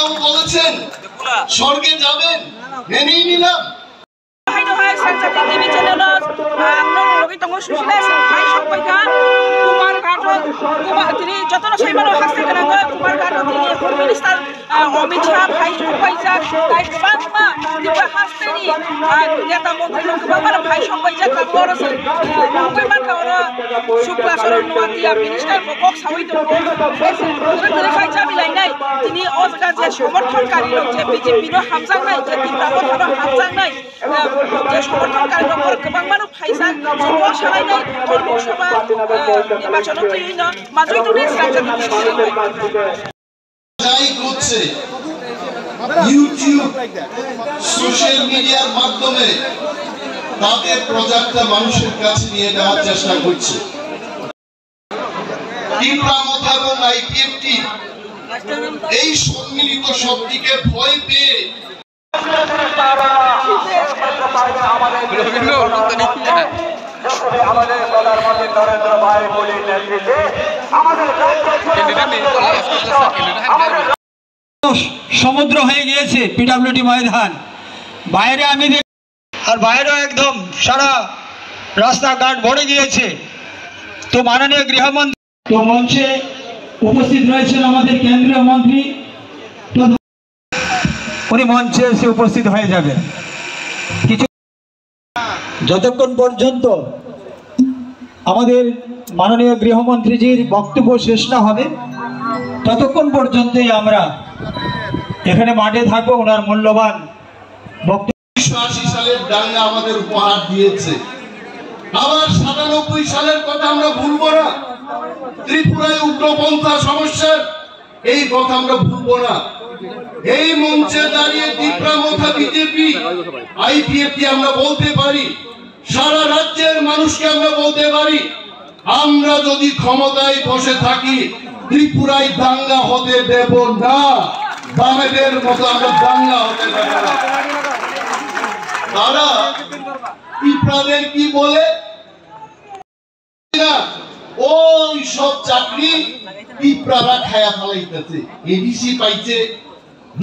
বাবু বলেছেন স্বর্গে যাবেন, মেনেই নিলাম। অমিত শাহ ভাই সংবাইজাক তাই বাংমা দিবা হাসতেনি নেতা মন্ত্রী লোক বাবার ভাই সংবাইজাক কাবর আছে কয়মান কাওরা শুক্লা সরণ নোয়াতিয়া মিনিস্টার বকক সাউইতো করে খাইছা মিলাই নাই তিনি অজগা যে সমর্থনকারী লোক যে বিজেপির হামজাং নাই যে তীব্রাবতার হামজাং নাই যে সমর্থনকারী লোক গোবাং মানুষ ফাইসা যুব সালাই নাই লোকসভা নির্বাচনত তৈরিন মাজই তো নেই যাই করছে ইউটিউব সোশ্যাল মিডিয়ার মাধ্যমে তাদের প্রজেক্টটা মানুষের কাছে নিয়ে যাওয়ার চেষ্টা করছে। তীব্রামথা এবং আইপিএফটি এই সম্মিলিত শক্তিকে ভয় পেয়ে আমাদের প্রধানমন্ত্রী নরেন্দ্র ভাই মোদীর নেতৃত্বে সমুদ্র হয়ে গিয়েছে পিডব্লিউডি ময়দান। বাইরে আমি আর বাইরেও একদম সারা রাস্তাঘাট ভরে গিয়েছে। তো মাননীয় গৃহমন্ত্রী তো মঞ্চে উপস্থিত রয়েছেন আমাদের কেন্দ্রীয় মন্ত্রী, তো উনি মঞ্চে এসে উপস্থিত হয়ে যাবেন। কিছু যতক্ষণ পর্যন্ত আমাদের মাননীয় গৃহমন্ত্রীজির বক্তব্য শেষ না হবে ততক্ষণ পর্যন্তই আমরা এখানে মাঠে থাকবো। ওনার মূল্যবান বক্তব্য 1980 সালের দাঙ্গা আমাদের উপহার দিয়েছে, আবার 97 সালের কথা আমরা ভুলবো না। ত্রিপুরায় উগ্রপন্থা সমস্যার এই কথা আমরা ভুলবো না। এই মঞ্চে দাঁড়িয়ে তীব্রামথা বিজেপি আইপিএফটি আমরা বলতে পারি, সারা রাজ্যের মানুষকে আমরা বলতে পারি, আমরা যদি ক্ষমতায় বসে থাকি ত্রিপুরায় দাঙ্গা হতে দেব না। বামেদের মতো আমরা দাঙ্গা হতে দেব না। তারা ত্রিপুরাদের কি বলে, ওই সব চাকরি ত্রিপুরারা খায়া ফেলাইতেছে, এডিসি পাইছে,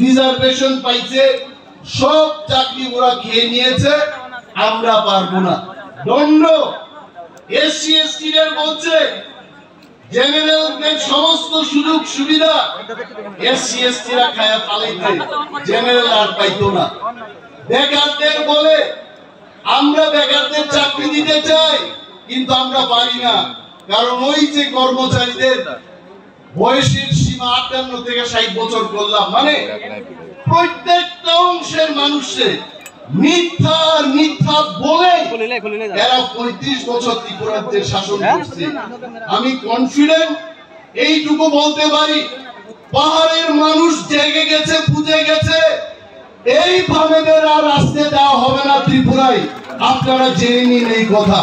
রিজার্ভেশন পাইছে, সব চাকরি ওরা খেয়ে নিয়েছে, আমরা পারবো না। দণ্ড এসসি এসটি দের বলছে জেনারেলদের সমস্ত সুযোগ সুবিধা এসসি এসটি রা খায়া ফেলাইতে, জেনারেল আর পাইতো না। বেকারদের বলে আমরা বেকারদের চাকরি দিতে চাই, কিন্তু আমরা পারি না, কারণ ওই যে কর্মচারীদের বয়সের সীমা 58 থেকে 60 বছর করলাম, মানে প্রত্যেকটা অংশের মানুষে মিথ্যা মিথ্যা বলে এরা 35 বছর ত্রিপুরাতে শাসন করছে। আমি কনফিডেন্ট এইটুকু বলতে পারি, পাহাড়ের মানুষ জেগে গেছে, বুঝে গেছে, এই ভাবেদের আর আসতে দেওয়া হবে না ত্রিপুরায়। আপনারা জেনে নিন এই কথা।